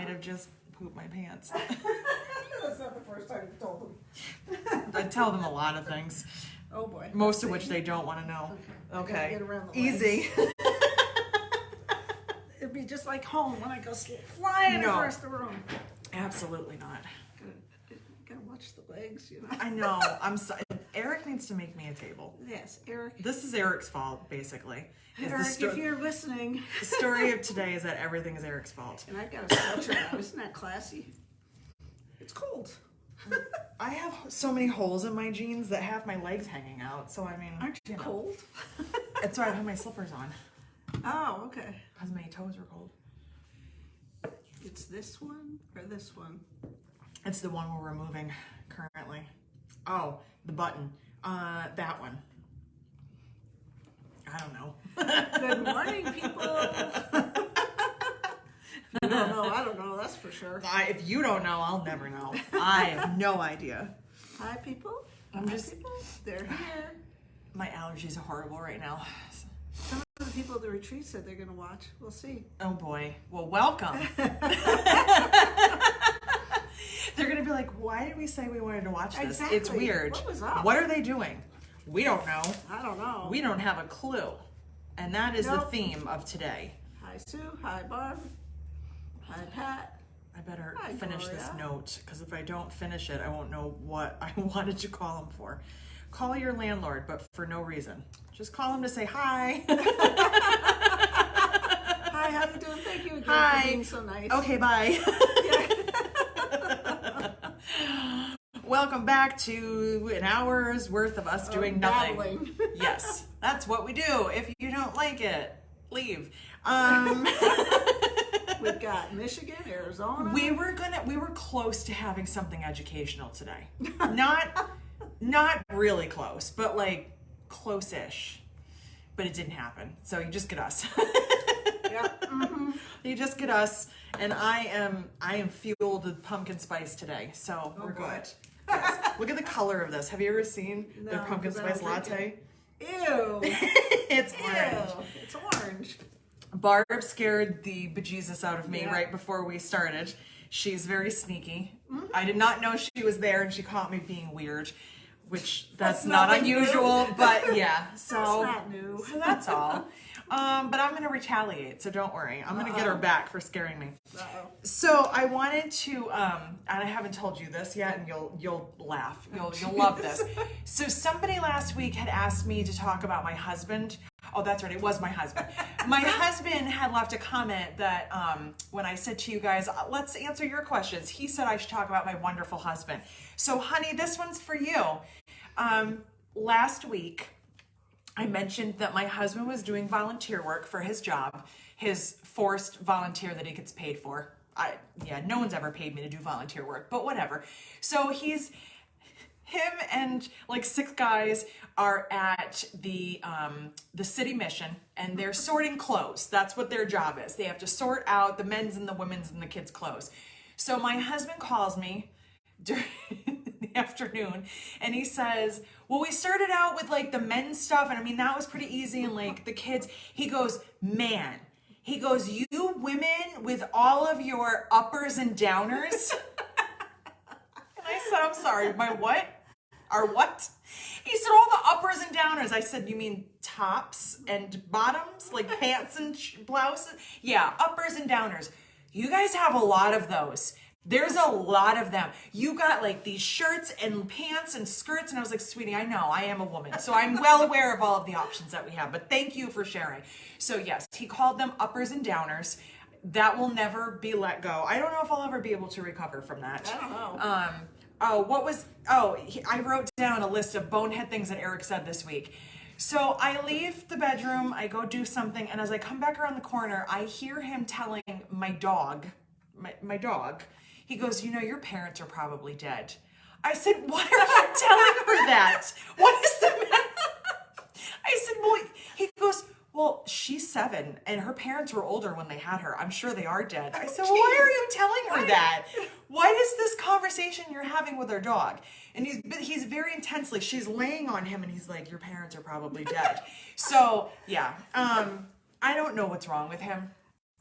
might have just pooped my pants. That's not the first time you've told them. I tell them a lot of things. Oh boy. Most of which they don't want to know. Okay. Get around the Easy. It'd be just like home when I go flying across the room. Absolutely not. Gotta watch the legs, you know. I know. I'm sorry. Eric needs to make me a table. Yes, Eric. This is Eric's fault, basically. Eric, if you're listening. The story of today is that everything is Eric's fault. And I've got a sweatshirt now. Isn't that classy? It's cold. I have so many holes in my jeans that have my legs hanging out. So, I mean, Aren't you cold? That's why I have my slippers on. Oh, okay. Because my toes are cold. It's this one or this one? It's the one we're removing currently. Oh, the button. That one. I don't know. Good morning, people. If you don't know, I don't know, that's for sure. If you don't know, I'll never know. I have no idea. Hi, people. People. They're here. My allergies are horrible right now. Some of the people at the retreat said they're going to watch. We'll see. Oh boy. Well, welcome. They're going to be like, why did we say we wanted to watch this? Exactly. It's weird. What was up? What are they doing? We don't know. I don't know. We don't have a clue. And that is the theme of today. Hi, Sue. Hi, Barb. Hi, Pat. I better Hi, finish Gloria. this note, because if I don't finish it, I won't know what I wanted to call him for. Call your landlord, but for no reason. Just call him to say hi. Hi, how you doing? Thank you again Hi. for being so nice. Okay, bye. Welcome back to an hour's worth of us doing nothing. Babbling. Yes, that's what we do. If you don't like it, leave. We've got Michigan, Arizona. We were close to having something educational today. Not really close, but like close-ish. But it didn't happen. So you just get us. Yeah. Mm-hmm. You just get us, and I am fueled with pumpkin spice today. So we're boy. good. Yes. Look at the color of this. Have you ever seen their No, pumpkin 'cause I spice don't drink latte? Ew. It's orange. Ew. It's orange. Barb scared the bejesus out of me Yeah. right before we started. She's very sneaky. Mm-hmm. I did not know she was there, and she caught me being weird, which that's not nothing unusual, new. but yeah. So That's not new. So that's all. But I'm gonna retaliate, so don't worry. I'm gonna get her back for scaring me. Uh-oh. So I wanted to, and I haven't told you this yet, and you'll laugh. You'll love this. So somebody last week had asked me to talk about my husband. Oh, that's right. It was my husband. My husband had left a comment that when I said to you guys, let's answer your questions, he said I should talk about my wonderful husband. So honey, this one's for you. Last week, I mentioned that my husband was doing volunteer work for his job, his forced volunteer that he gets paid for. No one's ever paid me to do volunteer work, but whatever. So him and like 6 guys are at the city mission, and they're sorting clothes. That's what their job is. They have to sort out the men's and the women's and the kids' clothes. So my husband calls me during the afternoon, and he says, well, we started out with like the men's stuff, and I mean that was pretty easy, and like the kids. He goes, man, he goes, you women with all of your uppers and downers. And I said, I'm sorry, my what? Our what? He said, all the uppers and downers. I said, you mean tops and bottoms, like pants and blouses? Yeah, uppers and downers. You guys have a lot of those. There's a lot of them. You got like these shirts and pants and skirts. And I was like, sweetie, I know I am a woman. So I'm well aware of all of the options that we have. But thank you for sharing. So yes, he called them uppers and downers. That will never be let go. I don't know if I'll ever be able to recover from that. I don't know. I wrote down a list of bonehead things that Eric said this week. So I leave the bedroom, I go do something, and as I come back around the corner, I hear him telling my dog, my dog, he goes, you know, your parents are probably dead. I said, why are you telling her that? What is the matter? I said, well, he goes, well, she's 7 and her parents were older when they had her. I'm sure they are dead. I said, well, why are you telling her that? What is this conversation you're having with her dog? And he's very intensely, she's laying on him and he's like, your parents are probably dead. So yeah, I don't know what's wrong with him.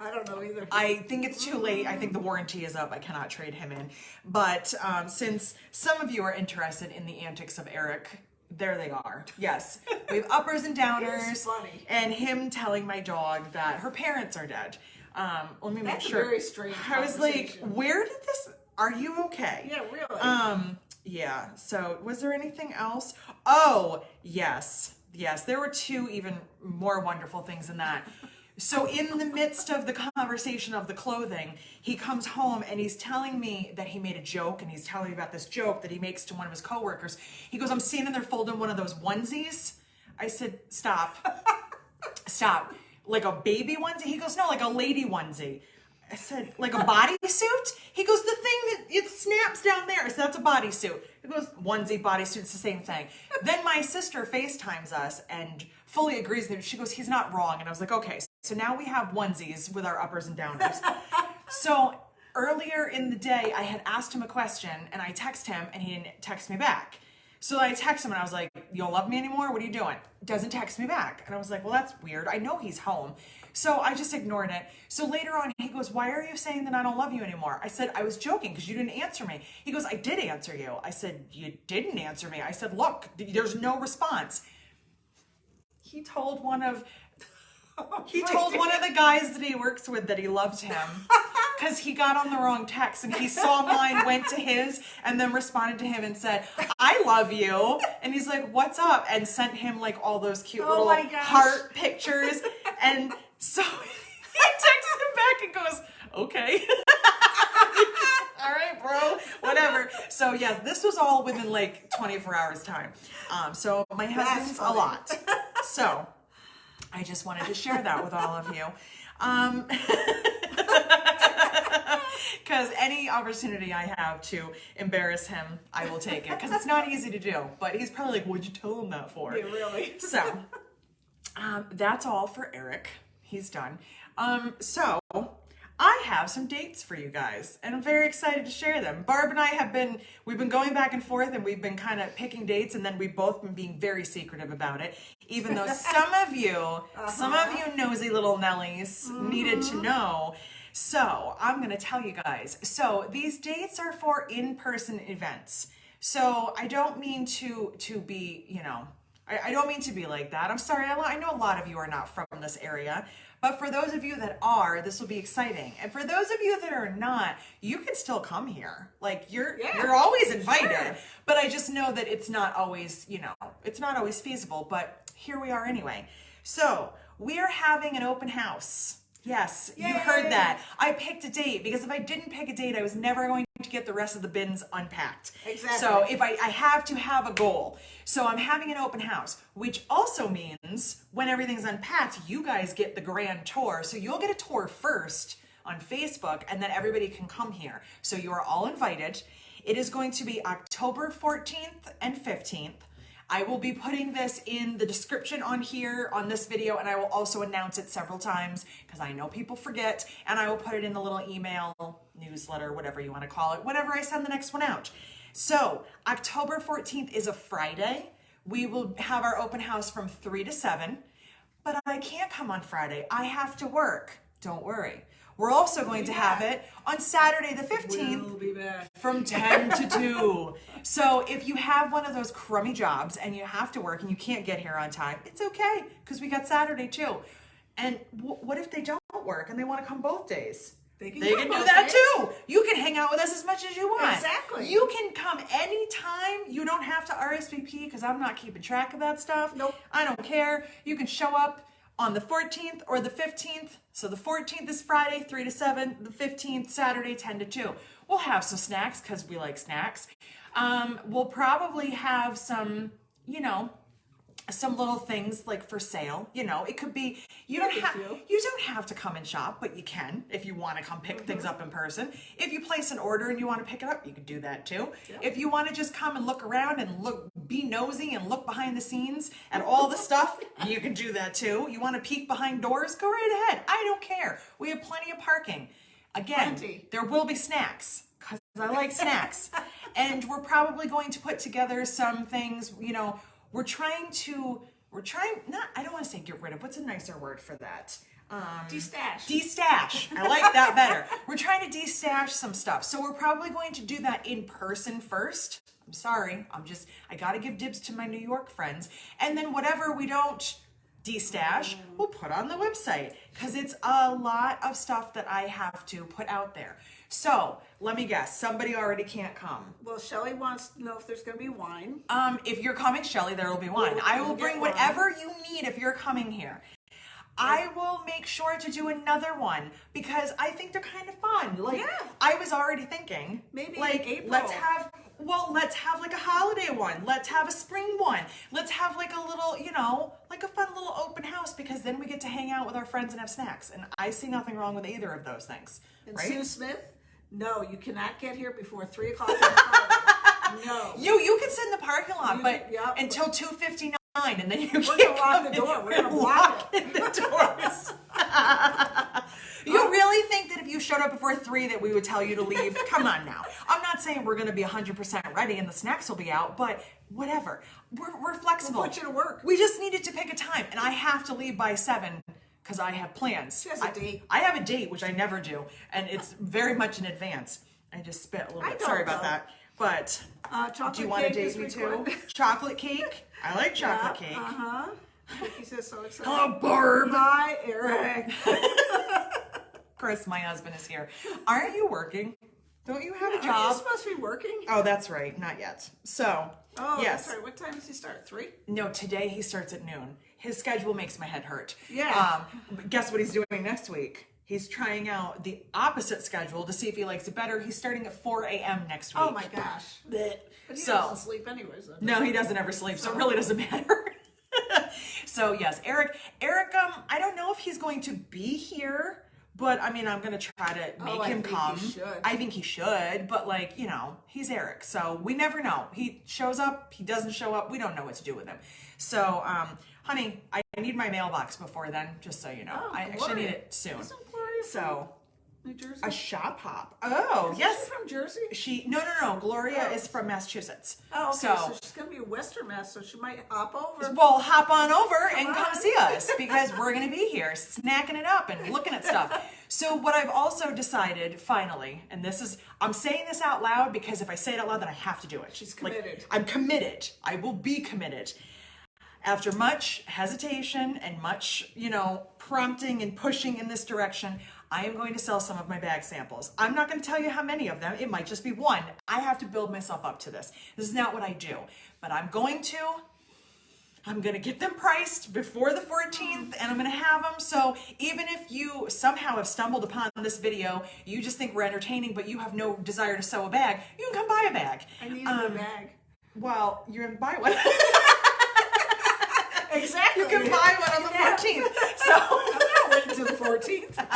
I don't know either. I think it's too late. I think the warranty is up. I cannot trade him in. But since some of you are interested in the antics of Eric, there they are. Yes. We have uppers and downers. It's funny. And him telling my dog that her parents are dead. Let me make That's sure. a very strange I was like, conversation. where did this, are you okay? Yeah, really. Yeah. So was there anything else? Oh, yes. Yes. There were two even more wonderful things than that. So in the midst of the conversation of the clothing, he comes home and he's telling me that he made a joke, and he's telling me about this joke that he makes to one of his coworkers. He goes, I'm standing there folding one of those onesies. I said, stop. Stop. Like a baby onesie? He goes, no, like a lady onesie. I said, like a bodysuit? He goes, the thing that it snaps down there. I said, that's a bodysuit. He goes, onesie, bodysuit, it's the same thing. Then my sister FaceTimes us and fully agrees with him. She goes, he's not wrong. And I was like, okay. So now we have onesies with our uppers and downers. So earlier in the day, I had asked him a question and I texted him and he didn't text me back. So I texted him and I was like, you don't love me anymore? What are you doing? Doesn't text me back. And I was like, well, that's weird. I know he's home. So I just ignored it. So later on, he goes, why are you saying that I don't love you anymore? I said, I was joking because you didn't answer me. He goes, I did answer you. I said, you didn't answer me. I said, look, there's no response. He told one of the guys that he works with that he loved him because he got on the wrong text and he saw mine, went to his, and then responded to him and said, I love you. And he's like, what's up? And sent him like all those cute little heart pictures. And so he texts him back and goes, okay. All right, bro, whatever. So yes, this was all within like 24 hours time. So my husband's a lot. So I just wanted to share that with all of you. Because any opportunity I have to embarrass him, I will take it. Because it's not easy to do. But he's probably like, what'd you tell him that for? Yeah, really. So that's all for Eric. He's done. So I have some dates for you guys, and I'm very excited to share them. Barb and I we've been going back and forth, and we've been kind of picking dates, and then we've both been being very secretive about it, even though some of you nosy little Nellies needed to know. So I'm going to tell you guys. So these dates are for in-person events. So I don't mean to be, I don't mean to be like that. I'm sorry. I know a lot of you are not from this area. But for those of you that are, this will be exciting. And for those of you that are not, you can still come here. Like you're always invited. Sure. But I just know that it's not always, it's not always feasible. But here we are anyway. So we are having an open house. Yes, you heard that. I picked a date because if I didn't pick a date, I was never going to get the rest of the bins unpacked. Exactly. So if I have to have a goal. So I'm having an open house, which also means when everything's unpacked, you guys get the grand tour. So you'll get a tour first on Facebook, and then everybody can come here. So you are all invited. It is going to be October 14th and 15th. I will be putting this in the description on here on this video, and I will also announce it several times because I know people forget, and I will put it in the little email, newsletter, whatever you want to call it, whenever I send the next one out. So October 14th is a Friday. We will have our open house from 3 to 7, but I can't come on Friday. I have to work. Don't worry. We're also going to have it on Saturday the 15th We'll be back. from 10 to 2. So if you have one of those crummy jobs and you have to work and you can't get here on time, it's okay because we got Saturday too. And what if they don't work and they want to come both days? They can do that too. You can hang out with us as much as you want. Exactly. You can come anytime. You don't have to RSVP because I'm not keeping track of that stuff. Nope. I don't care. You can show up on the 14th or the 15th. So the 14th is Friday, 3 to 7. The 15th, Saturday, 10 to 2. We'll have some snacks because we like snacks. We'll probably have some, some little things like for sale. It could be, you don't have to come and shop, but you can if you want to come pick things up in person. If you place an order and you want to pick it up, you can do that too. Yeah. If you want to just come and look around and be nosy and look behind the scenes at all the stuff, you can do that too. You want to peek behind doors, go right ahead. I don't care. We have plenty of parking. Again, there will be snacks because I like snacks. And we're probably going to put together some things, I don't want to say get rid of, what's a nicer word for that? De-stash. De-stash. I like that better. We're trying to de-stash some stuff. So we're probably going to do that in person first. I'm sorry. I got to give dibs to my New York friends. And then whatever we don't de-stash, we'll put on the website because it's a lot of stuff that I have to put out there. So let me guess. Somebody already can't come. Well, Shelly wants to know if there's going to be wine. If you're coming, Shelly, there will be wine. I will bring whatever you need if you're coming here. I will make sure to do another one because I think they're kind of fun. Like, yeah. I was already thinking, maybe like, April. let's have like a holiday one. Let's have a spring one. Let's have like a little, like a fun little open house because then we get to hang out with our friends and have snacks. And I see nothing wrong with either of those things. And right? Sue Smith, no, you cannot get here before 3 o'clock on Friday. No. You can sit in the parking lot, but yep. Until 2:59, and then we're gonna lock the door. We're gonna block it. The doors. You really think that if you showed up before 3 that we would tell you to leave? Come on now. I'm not saying we're going to be 100% ready and the snacks will be out, but whatever. We're flexible. We'll put you to work. We just needed to pick a time, and I have to leave by 7 because I have plans. She has a date. I have a date, which I never do, and it's very much in advance. I just spit a little bit. Sorry about that. But do you want to date me too? Chocolate cake? I like chocolate cake. Uh-huh. He says so excited. Oh, Barb. Hi, Eric. Of course, my husband is here. Aren't you working? Don't you have a job? Are you supposed to be working? Oh, that's right. Not yet. So, yes. That's right. What time does he start? 3? No, today he starts at noon. His schedule makes my head hurt. Yeah. Guess what he's doing next week? He's trying out the opposite schedule to see if he likes it better. He's starting at 4 a.m. next week. Oh my gosh. But he doesn't sleep anyways. No, he doesn't ever sleep, so it really doesn't matter. So yes, Eric, I don't know if he's going to be here, but I mean, I'm going to try to make him come. I think he should, but he's Eric, so we never know. He shows up, he doesn't show up, we don't know what to do with him. So, honey, I need my mailbox before then, just so you know. I actually need it soon. So, New Jersey? a shop hop. Oh, yes. Is she from Jersey? No. Gloria is from Massachusetts. Oh, okay. So she's going to be Western Mass, so she might hop over. Well, hop on over and come see us because we're going to be here snacking it up and looking at stuff. So what I've also decided, finally, and I'm saying this out loud because if I say it out loud, then I have to do it. She's committed. I'm committed. I will be committed. After much hesitation and much, prompting and pushing in this direction, I am going to sell some of my bag samples. I'm not going to tell you how many of them. It might just be one. I have to build myself up to this. This is not what I do. But I'm going to get them priced before the 14th, and I'm going to have them. So even if you somehow have stumbled upon this video, you just think we're entertaining, but you have no desire to sew a bag, you can come buy a bag. I need a bag. Well, you're going to buy one. Exactly. You can buy one on the 14th. So I'm not waiting until the 14th.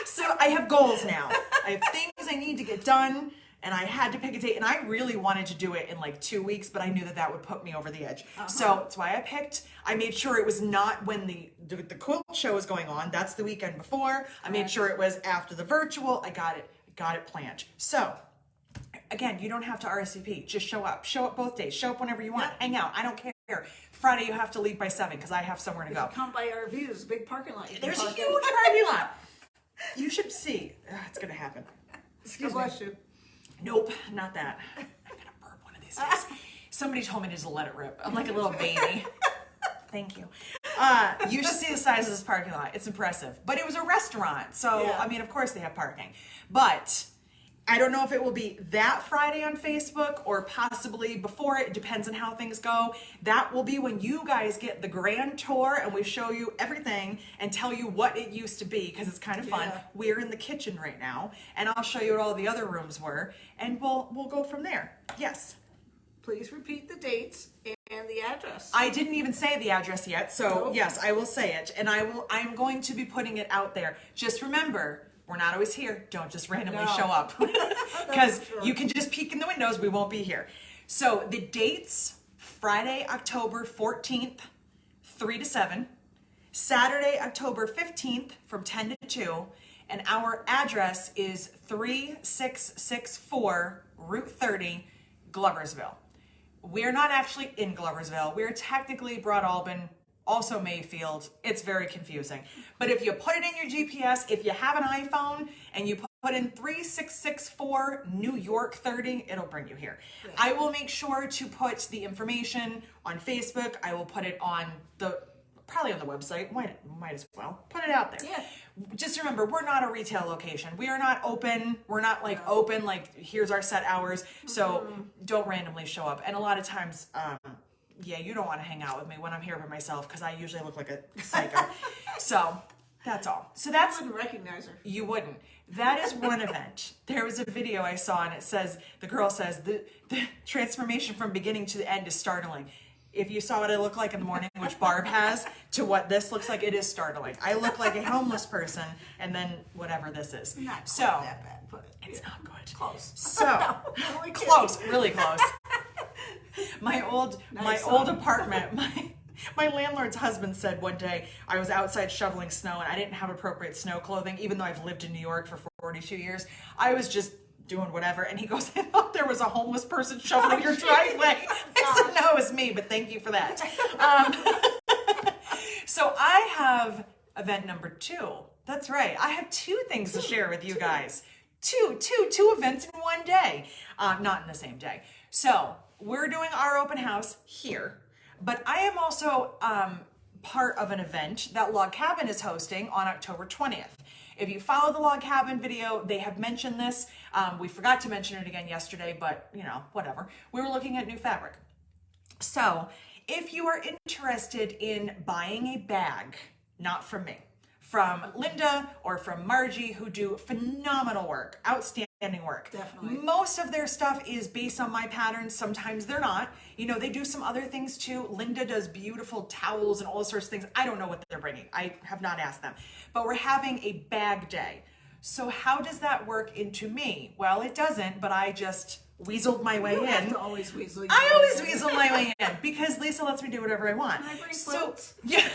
So I have goals now. I have things I need to get done, and I had to pick a date, and I really wanted to do it in like 2 weeks, but I knew that would put me over the edge. So that's why I made sure it was not when the quilt show was going on. That's the weekend before. I made sure it was after the virtual. I got it planned. So again, you don't have to RSVP. Just show up. Show up both days. Show up whenever you want. Yep. Hang out. I don't care. Friday you have to leave by 7 because I have somewhere to go. Come by our view. There's a big parking lot. There's a huge parking lot. You should see. It's going to happen. Excuse me. Bless you. Nope, not that. I'm going to burp one of these days. Somebody told me to just let it rip. I'm like a little baby. Thank you. You should see the size of this parking lot. It's impressive. But it was a restaurant. So, yeah. I mean, of course they have parking. But I don't know if it will be that Friday on Facebook or possibly before. It depends on how things go. That will be when you guys get the grand tour and we show you everything and tell you what it used to be because it's kind of fun. Yeah. We're in the kitchen right now and I'll show you what all the other rooms were and we'll go from there. Yes. Please repeat the dates and the address. I didn't even say the address yet, so yes, I will say it and I'm going to be putting it out there. Just remember, we're not always here. Don't just randomly show up because you can just peek in the windows. We won't be here. So the dates, Friday, October 14th, 3 to 7, Saturday, October 15th from 10 to 2, and our address is 3664 Route 30, Gloversville. We're not actually in Gloversville. We're technically Broad Albin, also Mayfield. It's very confusing. But if you put it in your GPS, if you have an iPhone and you put in 3664 New York 30, it'll bring you here. Yeah. I will make sure to put the information on Facebook. I will put it on probably on the website. Might as well put it out there. Yeah. Just remember, we're not a retail location. We are not open. We're not like open, like here's our set hours. So don't randomly show up. And a lot of times, you don't want to hang out with me when I'm here by myself because I usually look like a psycho. So that's all. So that's... I wouldn't recognize her. You wouldn't. That is one event. There was a video I saw and it says, the girl says, the transformation from beginning to the end is startling. If you saw what I look like in the morning, which Barb has, to what this looks like, it is startling. I look like a homeless person and then whatever this is. Not so that bad, but it's not good. Close. So Really close, really close. My old apartment, my landlord's husband said one day I was outside shoveling snow and I didn't have appropriate snow clothing, even though I've lived in New York for 42 years. I was just doing whatever. And he goes, I thought there was a homeless person shoveling your driveway. I said, no, it's me, but thank you for that. So I have event number 2. That's right. I have 2 things to share with you guys. Two events in one day. Not in the same day. So we're doing our open house here, but I am also part of an event that Log Cabin is hosting on October 20th. If you follow the Log Cabin video, they have mentioned this. We forgot to mention it again yesterday, but whatever. We were looking at new fabric. So if you are interested in buying a bag, not from me, from Linda or from Margie, who do phenomenal work, outstanding work. Definitely. Most of their stuff is based on my patterns. Sometimes they're not. They do some other things too. Linda does beautiful towels and all sorts of things. I don't know what they're bringing. I have not asked them. But we're having a bag day. So how does that work into me? Well, it doesn't, but I just weaseled my way in. Have to always weasel. I always weasel my way in because Lisa lets me do whatever I want. Can I bring floats? Yeah.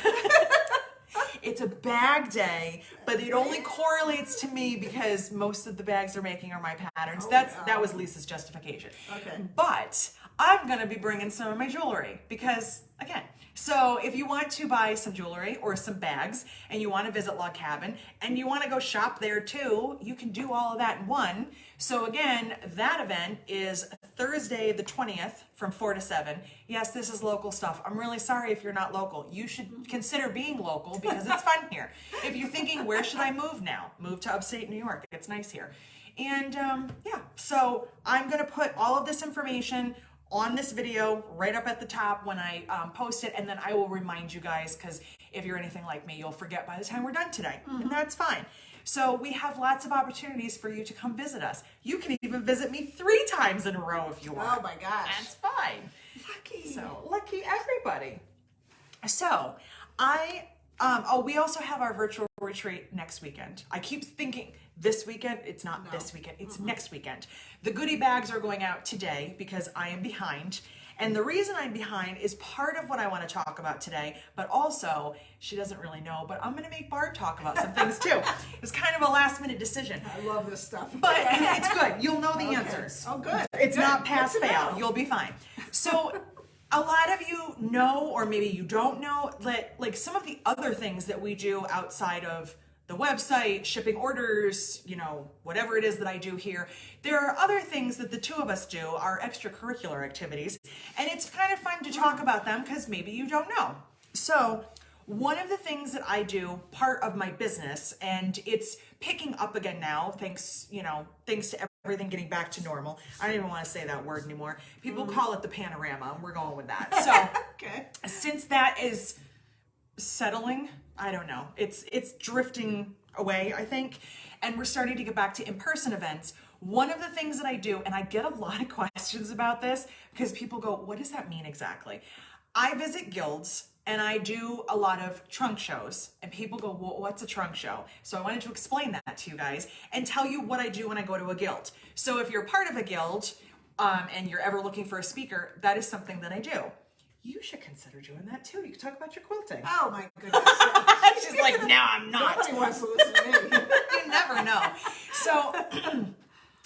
It's a bag day, but it only correlates to me because most of the bags they're making are my patterns. That was Lisa's justification. Okay. But I'm going to be bringing some of my jewelry because, again, so if you want to buy some jewelry or some bags and you want to visit Log Cabin and you want to go shop there too, you can do all of that in one. So again, that event is Thursday the 20th from 4 to 7. Yes, this is local stuff. I'm really sorry if you're not local. You should consider being local because it's fun here. If you're thinking, where should I move now? Move to upstate New York. It's nice here. And so I'm going to put all of this information on this video right up at the top when I post it, and then I will remind you guys because if you're anything like me, you'll forget by the time we're done today, and that's fine. So we have lots of opportunities for you to come visit us. You can even visit me 3 times in a row if you want. Oh my gosh. That's fine. Lucky. So lucky everybody. So we also have our virtual retreat next weekend. I keep thinking this weekend. It's not this weekend. It's next weekend. The goodie bags are going out today because I am behind. And the reason I'm behind is part of what I want to talk about today, but also, she doesn't really know, but I'm going to make Barb talk about some things too. It's kind of a last minute decision. I love this stuff. But it's good. You'll know the answers. Oh, good. It's good. not pass Good to fail. know. You'll be fine. So a lot of you know, or maybe you don't know, that like some of the other things that we do outside of the website, shipping orders, whatever it is that I do here. There are other things that the 2 of us do, our extracurricular activities, and it's kind of fun to talk about them because maybe you don't know. So one of the things that I do, part of my business, and it's picking up again now, thanks to everything getting back to normal. I don't even want to say that word anymore. People call it the panorama, and we're going with that. So Okay. Since that is settling, I don't know. It's drifting away, I think. And we're starting to get back to in-person events. One of the things that I do, and I get a lot of questions about this because people go, what does that mean exactly? I visit guilds and I do a lot of trunk shows, and people go, well, what's a trunk show? So I wanted to explain that to you guys and tell you what I do when I go to a guild. So if you're part of a guild and you're ever looking for a speaker, that is something that I do. You should consider doing that too. You can talk about your quilting. Oh my goodness. She's like, no, I'm not. Nobody wants to listen to me. You never know. So,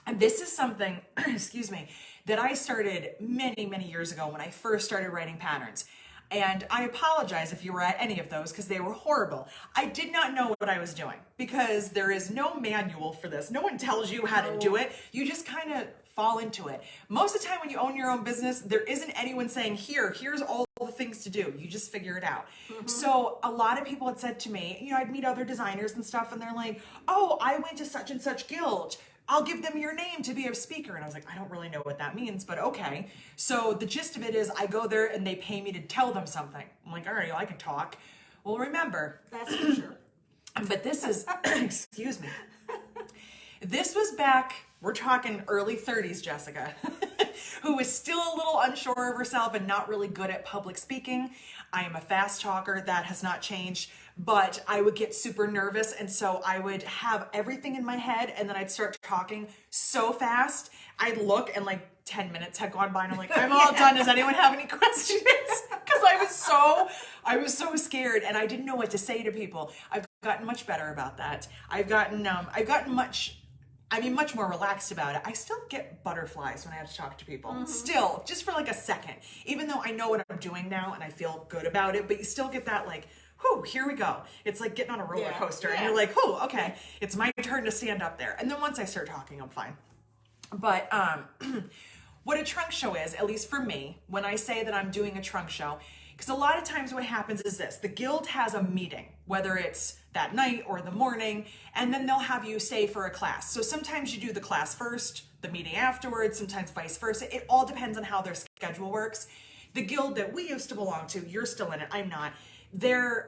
and this is something, excuse me, that I started many, many years ago when I first started writing patterns. And I apologize if you were at any of those because they were horrible. I did not know what I was doing because there is no manual for this. No one tells you how to do it. You just kind of fall into it. Most of the time when you own your own business, there isn't anyone saying, here's all the things to do. You just figure it out. So a lot of people had said to me, you know, I'd meet other designers and stuff and they're like, oh, I went to such and such guild. I'll give them your name to be a speaker. And I was like, I don't really know what that means, but okay. So the gist of it is I go there and they pay me to tell them something. I'm like, all right, well, I can talk. Well, remember. That's for sure. But this is, excuse me. This was back, we're talking early 30s, Jessica, who was still a little unsure of herself and not really good at public speaking. I am a fast talker. That has not changed. But I would get super nervous, and so I would have everything in my head, and then I'd start talking so fast, I'd look, and like 10 minutes had gone by, and I'm like, I'm all done. Does anyone have any questions? Because I was so scared, and I didn't know what to say to people. I've gotten much better about that. I've gotten much more relaxed about it. I still get butterflies when I have to talk to people. Still, just for like a second. Even though I know what I'm doing now, and I feel good about it, but you still get that like, whew, here we go. It's like getting on a roller coaster and you're like, whew, okay, it's my turn to stand up there. And then once I start talking, I'm fine. But what a trunk show is, at least for me, when I say that I'm doing a trunk show, because a lot of times what happens is this, the guild has a meeting, whether it's that night or the morning, and then they'll have you stay for a class. So sometimes you do the class first, the meeting afterwards, sometimes vice versa. It all depends on how their schedule works. The guild that we used to belong to, you're still in it, I'm not. Their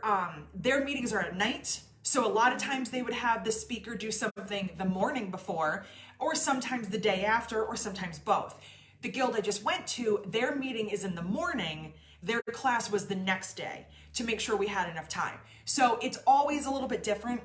meetings are at night, so a lot of times they would have the speaker do something the morning before, or sometimes the day after, or sometimes both. The guild I just went to, their meeting is in the morning, their class was the next day to make sure we had enough time. So it's always a little bit different,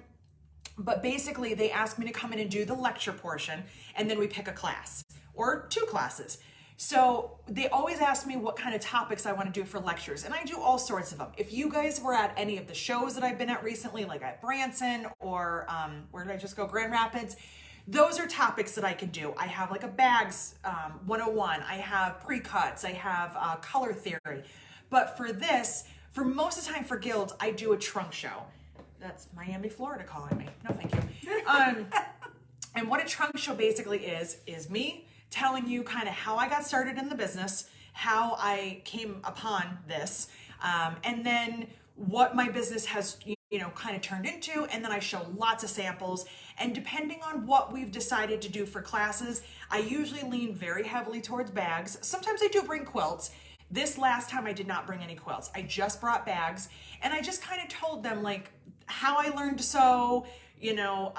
but basically they ask me to come in and do the lecture portion, and then we pick a class, or 2 classes. So they always ask me what kind of topics I want to do for lectures, and I do all sorts of them. If you guys were at any of the shows that I've been at recently, like at Branson or where did I just go, Grand Rapids, those are topics that I can do. I have like a bags 101, I have pre-cuts, I have color theory. But for this, for most of the time for guilds, I do a trunk show. That's Miami, Florida calling me. No, thank you. And what a trunk show basically is me telling you kind of how I got started in the business, how I came upon this, and then what my business has, you know, kind of turned into, and then I show lots of samples. And depending on what we've decided to do for classes, I usually lean very heavily towards bags. Sometimes I do bring quilts. This last time I did not bring any quilts. I just brought bags, and I just kind of told them like how I learned to sew, you know,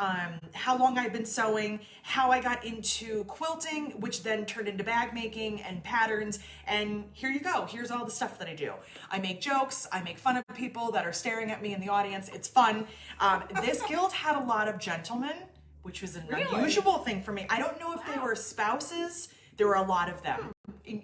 how long I've been sewing, how I got into quilting, which then turned into bag making and patterns. And here you go. Here's all the stuff that I do. I make jokes. I make fun of people that are staring at me in the audience. It's fun. This guild had a lot of gentlemen, which was an unusual thing for me. I don't know if they were spouses. There were a lot of them.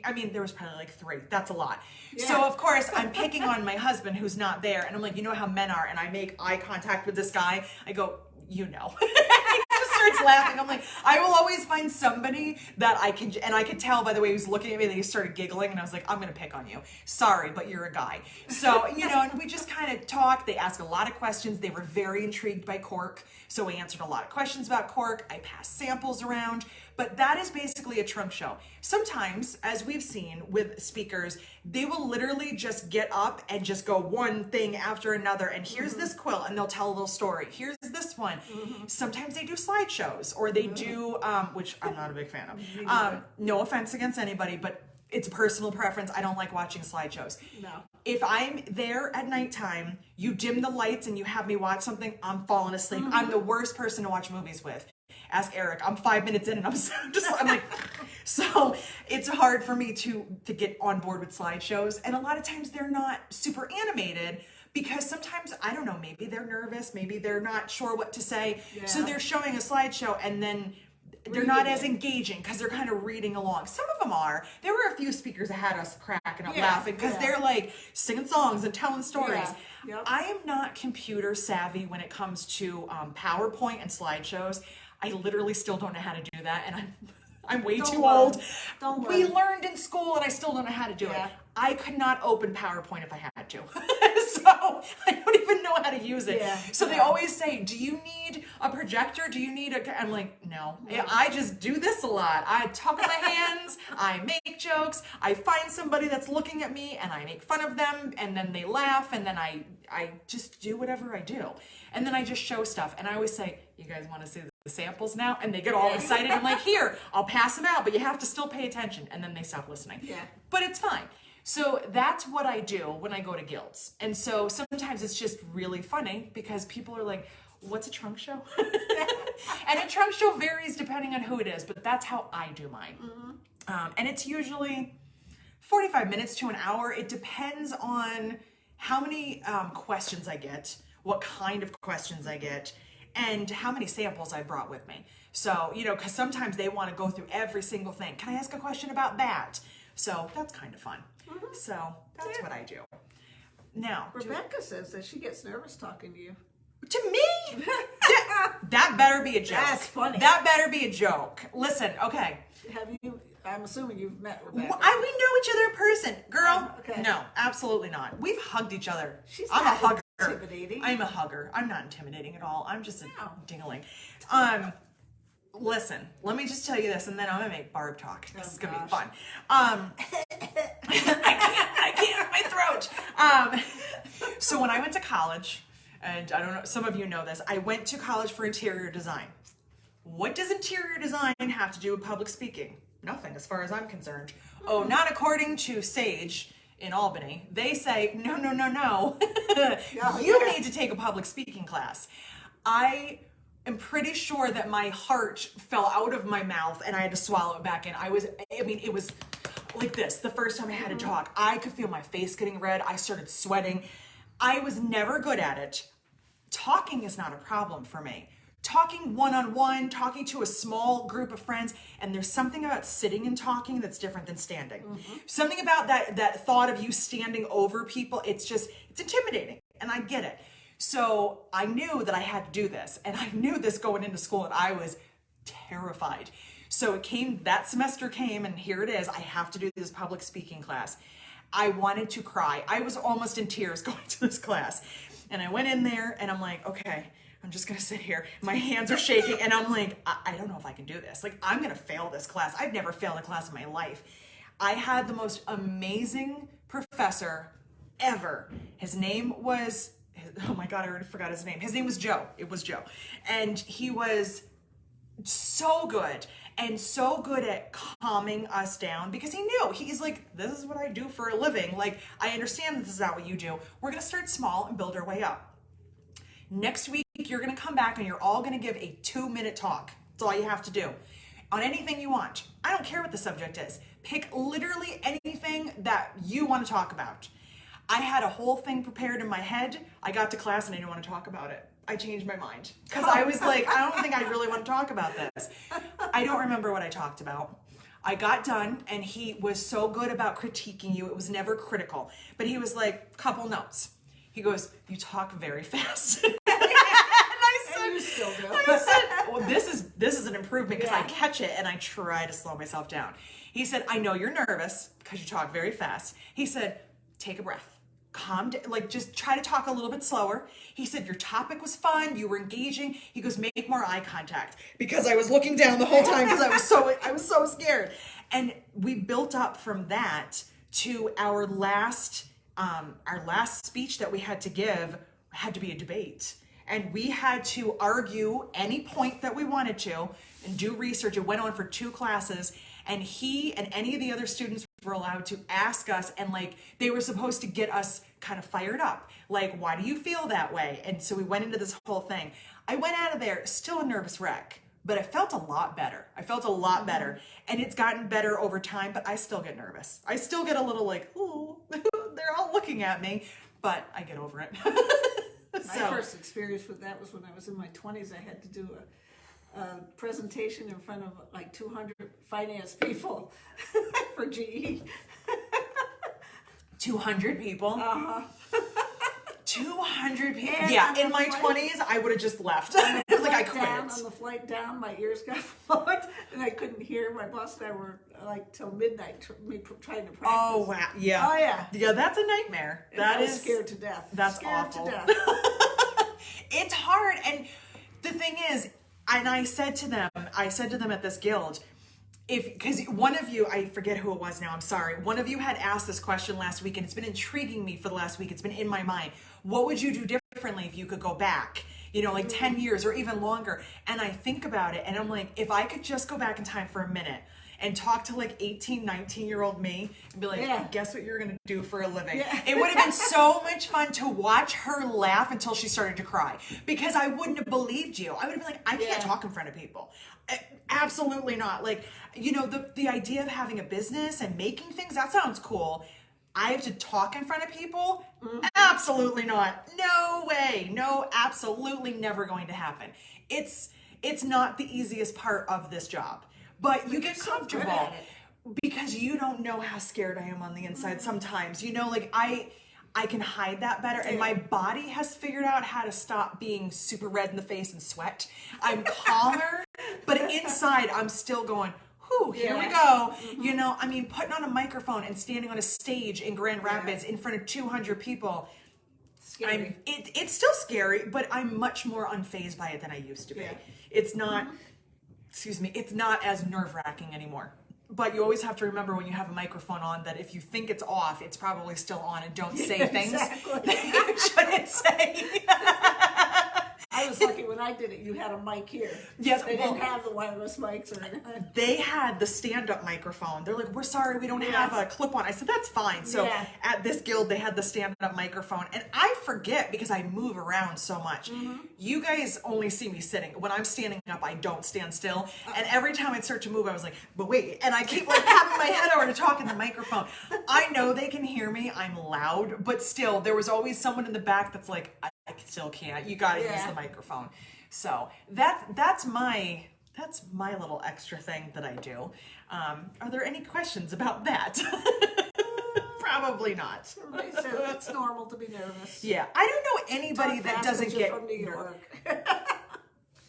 I mean, there was probably like 3. That's a lot. Yeah. So of course I'm picking on my husband who's not there. And I'm like, you know how men are. And I make eye contact with this guy. I go, you know. He just starts laughing. I'm like, I will always find somebody that I can, and I could tell by the way he was looking at me that he started giggling, and I was like, I'm gonna pick on you. Sorry, but you're a guy. So, you know, and we just kind of talked. They asked a lot of questions. They were very intrigued by cork. So we answered a lot of questions about cork. I passed samples around. But that is basically a trunk show. Sometimes, as we've seen with speakers, they will literally just get up and just go one thing after another. And here's this quilt, and they'll tell a little story. Here's this one. Sometimes they do slideshows, or they do, which I'm not a big fan of. No offense against anybody, but it's personal preference. I don't like watching slideshows. No. If I'm there at nighttime, you dim the lights and you have me watch something, I'm falling asleep. I'm the worst person to watch movies with. Ask Eric. I'm 5 minutes in and I'm like, so it's hard for me to get on board with slideshows. And a lot of times they're not super animated because sometimes, I don't know, maybe they're nervous, maybe they're not sure what to say. Yeah. So they're showing a slideshow and then they're not as engaging because they're kind of reading along. Some of them are. There were a few speakers that had us cracking up laughing because they're like singing songs and telling stories. Yeah. Yep. I am not computer savvy when it comes to PowerPoint and slideshows. I literally still don't know how to do that, and I'm way Don't too learn. old. Don't We learn. learned in school and I still don't know how to do Yeah. it. I could not open PowerPoint if I had to. So I don't even know how to use it. Yeah. So they always say, do you need a projector? Do you need a... I'm like, no. I just do this a lot. I talk with my hands. I make jokes. I find somebody that's looking at me and I make fun of them and then they laugh and then I just do whatever I do. And then I just show stuff. And I always say, you guys want to see the samples now? And they get all excited. I'm like, here, I'll pass them out, but you have to still pay attention. And then they stop listening. Yeah. But it's fine. So that's what I do when I go to guilds. And so sometimes it's just really funny because people are like, what's a trunk show? And a trunk show varies depending on who it is, but that's how I do mine. And it's usually 45 minutes to an hour. It depends on how many questions I get, what kind of questions I get, and how many samples I brought with me. So, you know, because sometimes they want to go through every single thing. Can I ask a question about that? So that's kind of fun. So that's what I do. Now, Rebecca says that she gets nervous talking to you. to me, that better be a joke. That's funny. That better be a joke. Listen, okay. Have you? I'm assuming you've met Rebecca. We know each other in person, girl. Okay. No, absolutely not. We've hugged each other. I'm a not hugger. intimidating. I'm a hugger. I'm not intimidating at all. I'm just a dingling. Listen, let me just tell you this, and then I'm gonna make Barb talk. This is gonna be fun. I can't. My throat. So when I went to college, and I don't know, some of you know this, I went to college for interior design. What does interior design have to do with public speaking? Nothing, as far as I'm concerned. Oh, not according to Sage in Albany. They say, no. You need to take a public speaking class. I am pretty sure that my heart fell out of my mouth and I had to swallow it back in. It was like this. The first time I had to talk, I could feel my face getting red. I started sweating. I was never good at it. Talking is not a problem for me. Talking one-on-one, talking to a small group of friends, and there's something about sitting and talking that's different than standing. Something about that thought of you standing over people, it's intimidating, and I get it. So I knew that I had to do this, and I knew this going into school, and I was terrified. So that semester came, and here it is. I have to do this public speaking class. I wanted to cry. I was almost in tears going to this class. And I went in there, and I'm like, okay, I'm just gonna sit here. My hands are shaking, and I'm like, I don't know if I can do this. Like, I'm gonna fail this class. I've never failed a class in my life. I had the most amazing professor ever. His name was, oh my God, I already forgot his name. His name was Joe. It was Joe. And he was so good and so good at calming us down because he knew. He's like, this is what I do for a living. Like, I understand this is not what you do. We're gonna start small and build our way up. Next week, you're gonna come back and you're all gonna give a 2-minute talk. That's all you have to do. On anything you want. I don't care what the subject is. Pick literally anything that you wanna talk about. I had a whole thing prepared in my head. I got to class and I didn't want to talk about it. I changed my mind. Because I was like, I don't think I really want to talk about this. I don't remember what I talked about. I got done and he was so good about critiquing you. It was never critical. But he was like, couple notes. He goes, you talk very fast. And you still do. I said, well, this is an improvement because I catch it and I try to slow myself down. He said, I know you're nervous because you talk very fast. He said, take a breath. Calm down, like just try to talk a little bit slower. He said, your topic was fun, you were engaging. He goes, make more eye contact. Because I was looking down the whole time because I was so scared. And we built up from that to our last speech that we had to give had to be a debate. And we had to argue any point that we wanted to and do research. It went on for 2 classes. And he and any of the other students were allowed to ask us, and like they were supposed to get us kind of fired up. Like, why do you feel that way? And so we went into this whole thing. I went out of there still a nervous wreck, but I felt a lot better. And it's gotten better over time, but I still get nervous. I still get a little like, ooh, they're all looking at me, but I get over it. My first experience with that was when I was in my 20s. I had to do a presentation in front of like 200 finance people for GE. 200 people? 200 people? And yeah, in my 20s, I would have just left. Like, I quit. On the flight down, my ears got plugged, and I couldn't hear. My boss and I were like till midnight trying to practice. Oh wow, yeah. Oh yeah. Yeah, that's a nightmare. And I was scared to death. That's scared awful. to death. It's hard, and the thing is, and I said to them at this guild, because one of you, I forget who it was now, I'm sorry, one of you had asked this question last week, and it's been intriguing me for the last week. It's been in my mind. What would you do differently if you could go back? Like 10 years or even longer. And I think about it, and I'm like, if I could just go back in time for a minute and talk to like 18, 19-year-old me and be like, guess what you're going to do for a living? Yeah. It would have been so much fun to watch her laugh until she started to cry, because I wouldn't have believed you. I would have been like, I can't talk in front of people. Absolutely not. Like, the idea of having a business and making things, that sounds cool. I have to talk in front of people? Absolutely not. No way. No, absolutely never going to happen. It's not the easiest part of this job. But you get comfortable because you don't know how scared I am on the inside sometimes. Like I can hide that better, and my body has figured out how to stop being super red in the face and sweat. I'm calmer, but inside I'm still going, whew, here we go. Putting on a microphone and standing on a stage in Grand Rapids in front of 200 people. Scary. It's still scary, but I'm much more unfazed by it than I used to be. It's not, it's not as nerve-wracking anymore. But you always have to remember when you have a microphone on that if you think it's off, it's probably still on, and don't say things that you shouldn't say. I was lucky when I did it. You had a mic here. Yes, they didn't have the wireless mics or anything. They had the stand-up microphone. They're like, we're sorry, we don't have a clip-on. I said, that's fine. So at this guild, they had the stand-up microphone, and I forget because I move around so much. You guys only see me sitting. When I'm standing up, I don't stand still. And every time I'd start to move, I was like, but wait. And I keep like tapping my head over to talk in the microphone. I know they can hear me. I'm loud, but still, there was always someone in the back that's like, I still can't. You got to use the microphone. So that's my little extra thing that I do. Are there any questions about that? Probably not. So it's normal to be nervous. Yeah, I don't know anybody that doesn't get from New York.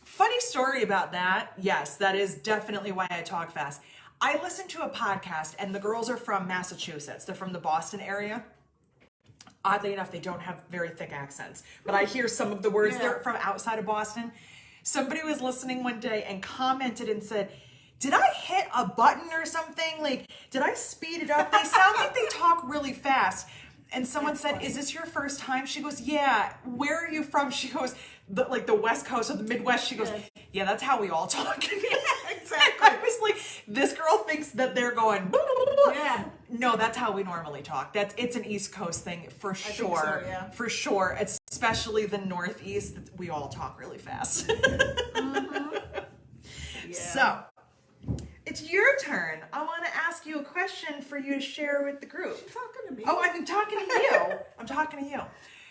Funny story about that. Yes, that is definitely why I talk fast. I listen to a podcast, and the girls are from Massachusetts. They're from the Boston area. Oddly enough, they don't have very thick accents, but I hear some of the words. They're from outside of Boston. Somebody was listening one day and commented and said, did I hit a button or something? Like, did I speed it up? They sound like they talk really fast. And someone said, is this your first time? She goes, yeah. Where are you from? She goes, the West Coast or the Midwest. She goes, yeah, that's how we all talk. Exactly. I was like, this girl thinks that they're going, yeah. No, that's how we normally talk. It's an East Coast thing for sure. I think so, yeah. For sure. Especially the Northeast, we all talk really fast. So, it's your turn. I want to ask you a question for you to share with the group. You're talking to me. Oh, I'm talking to you. I'm talking to you.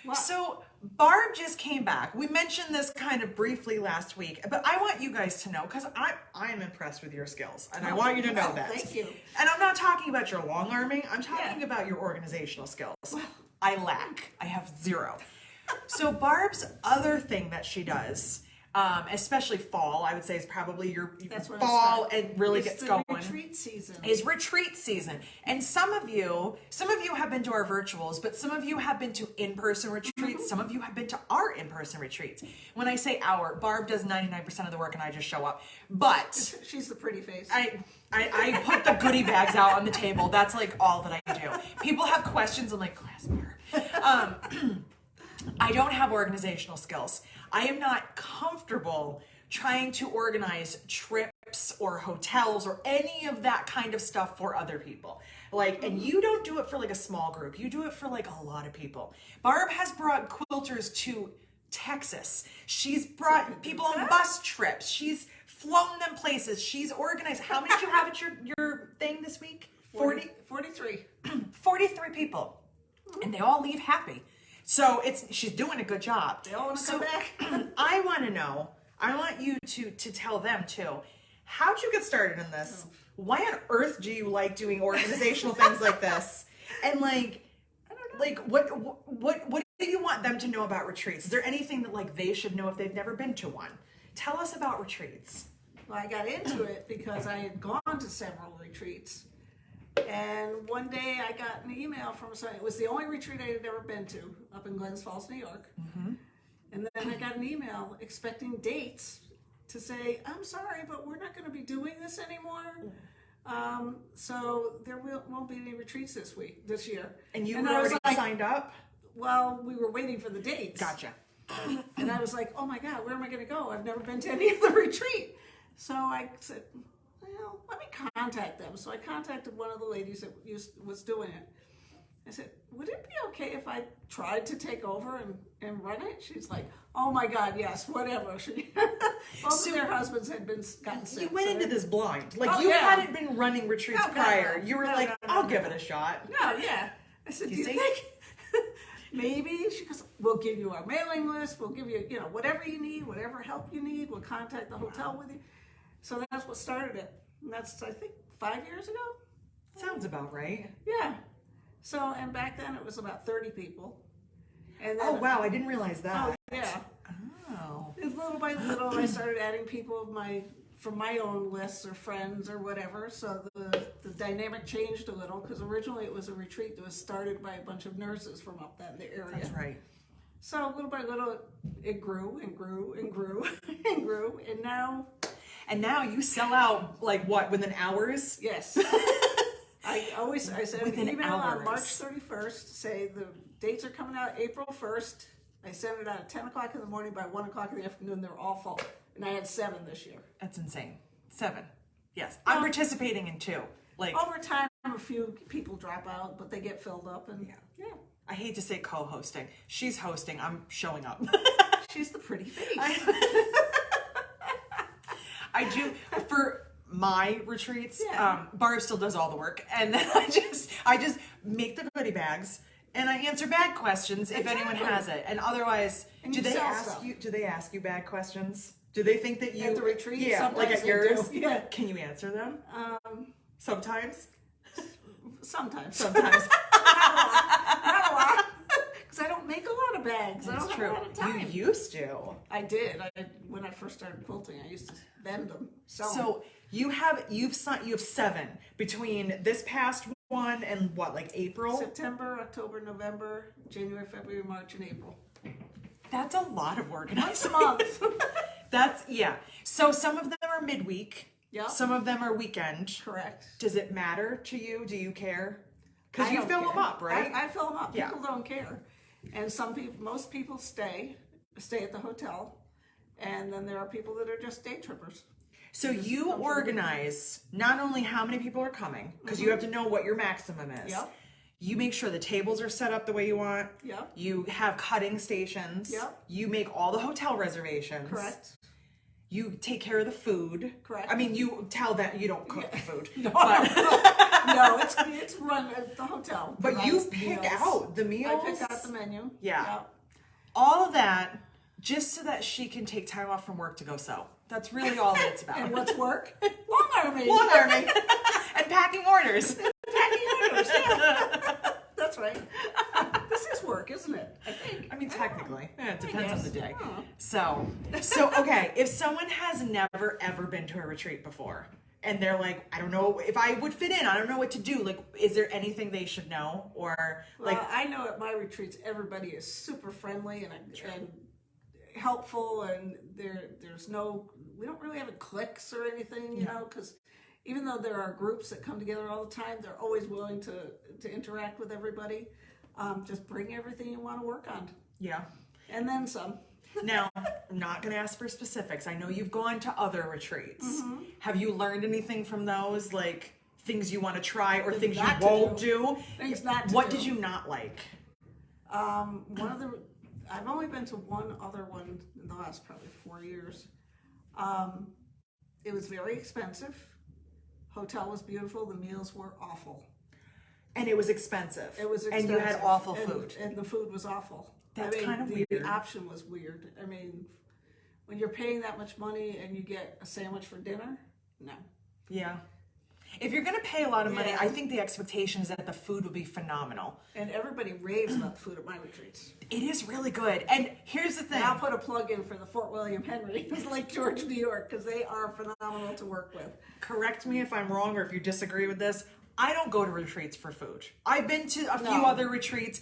Wow. So, Barb just came back. We mentioned this kind of briefly last week, but I want you guys to know, because I'm impressed with your skills, and I want you to know that. Thank you. And I'm not talking about your long arming. I'm talking about your organizational skills. I lack. I have zero. So Barb's other thing that she does, especially fall, I would say is probably your fall and really gets going. Retreat season. Is retreat season. And some of you have been to our virtuals, but some of you have been to in-person retreats. Some of you have been to our in-person retreats. When I say our, Barb does 99% of the work and I just show up. But she's the pretty face. I put the goodie bags out on the table. That's like all that I do. People have questions. I'm like, class Barb. I don't have organizational skills. I am not comfortable trying to organize trips or hotels or any of that kind of stuff for other people. And you don't do it for like a small group. You do it for like a lot of people. Barb has brought quilters to Texas. She's brought people on bus trips. She's flown them places. She's organized. How many did you have at your thing this week? 43. 43 people. And they all leave happy. So she's doing a good job. They all want to come back. I want to know, I want you to tell them too, how'd you get started in this? Why on earth do you like doing organizational things like this? And what do you want them to know about retreats? Is there anything that they should know if they've never been to one? Tell us about retreats. Well, I got into it because I had gone to several retreats. And one day I got an email from someone. It was the only retreat I had ever been to up in Glens Falls, New York. Mm-hmm. And then I got an email expecting dates to say, I'm sorry, but we're not going to be doing this anymore. So there won't be any retreats this year. And you were already signed up? Well, we were waiting for the dates. Gotcha. And I was like, oh my God, where am I going to go? I've never been to any other retreat. So I said, well, let me contact them. So I contacted one of the ladies that was doing it. I said, would it be okay if I tried to take over and run it? She's like, oh my God, yes, whatever. Both of their husbands had gotten sick. You went into this blind. Like, you hadn't been running retreats prior. You were I'll give it a shot. No, yeah. I said, do you think? Maybe. She goes, we'll give you our mailing list. We'll give you, whatever you need, whatever help you need. We'll contact the hotel with you. So that's what started it. And that's, I think, 5 years ago. Sounds about right. Yeah. So, and back then it was about 30 people. And then, oh, wow. I didn't realize that. Oh, yeah. Oh. And little by little, I started adding people from my own lists or friends or whatever. So the dynamic changed a little because originally it was a retreat that was started by a bunch of nurses from up that in the area. That's right. So little by little, it grew and grew and grew and grew. And now you sell out, like, what, within hours? Yes. I sent an email on March 31st to say the dates are coming out April 1st. I sent it out at 10 o'clock in the morning. By 1 o'clock in the afternoon, they're all full. And I had 7 this year. That's insane. 7. Yes. I'm participating in 2. Like, over time, a few people drop out, but they get filled up. And yeah. I hate to say co-hosting. She's hosting. I'm showing up. She's the pretty face. I do for my retreats. Barb still does all the work, and then I just make the goodie bags and I answer bag questions if anyone has it. And otherwise, do they ask you bag questions? Do they think that you at the retreat? Yeah, sometimes like at yours. Do. Yeah. Can you answer them? Sometimes. Sometimes. Not a lot. Because I don't make a lot of bags. That's I don't true. have a lot of time. You used to. I did. When I first started quilting, I used to vend them. So you have 7 between this past one and what, like April? September, October, November, January, February, March, and April. That's a lot of organizing. Once a month. That's, yeah. So some of them are midweek. Yep. Some of them are weekend. Correct. Does it matter to you? Do you care? Because you don't fill care. them up, right? I fill them up. Yeah. People don't care. And most people stay at the hotel. And then there are people that are just day trippers. So you organize not only how many people are coming, because you have to know what your maximum is. Yep. You make sure the tables are set up the way you want. Yep. You have cutting stations. Yep. You make all the hotel reservations. Correct. You take care of the food. Correct. I mean, you tell that you don't cook the food. No, it's run at the hotel. But you pick out the meals. I pick out the menu. Yeah. Yep. All of that just so that she can take time off from work to go sew. That's really all that it's about. And what's work? Long arming. Long arming. And packing orders. Packing orders, yeah. That's right. This is work, isn't it? I think. I mean, technically. Yeah, it depends on the day. Oh. So, okay, if someone has never, ever been to a retreat before, and they're like, I don't know if I would fit in, I don't know what to do, like, is there anything they should know? Or, well, I know at my retreats, everybody is super friendly and helpful, and we don't really have cliques or anything, you know, because even though there are groups that come together all the time, they're always willing to interact with everybody. Just bring everything you want to work on. Yeah. And then some. Now, I'm not going to ask for specifics. I know you've gone to other retreats. Mm-hmm. Have you learned anything from those, like things you want to try or things you won't do? Things not to do. What did you not like? I've only been to one other one in the last probably 4 years. It was very expensive. Hotel was beautiful. The meals were awful. And it was expensive. It was expensive. And you had awful food. And the food was awful. That's kind of weird. The option was weird. I mean, when you're paying that much money and you get a sandwich for dinner, no. Yeah. If you're going to pay a lot of money, I think the expectation is that the food will be phenomenal. And everybody raves about the food at my retreats. It is really good. And here's the thing. And I'll put a plug in for the Fort William Henry, Lake George, New York, because they are phenomenal to work with. Correct me if I'm wrong or if you disagree with this. I don't go to retreats for food. I've been to a few other retreats.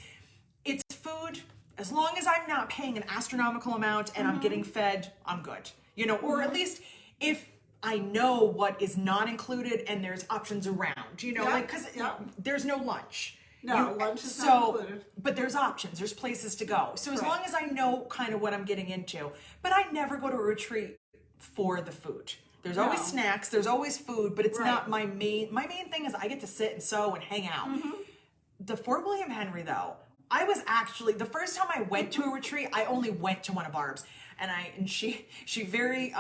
It's food. As long as I'm not paying an astronomical amount and I'm getting fed, I'm good. You know, or at least if I know what is not included and there's options around, you know, like, because there's no lunch. No, lunch is not included. But there's options, there's places to go. So as long as I know kind of what I'm getting into, but I never go to a retreat for the food. There's always snacks, there's always food, but it's not my main thing is I get to sit and sew and hang out. The Fort William Henry though, I was actually, the first time I went to a retreat, I only went to one of Barb's. And she very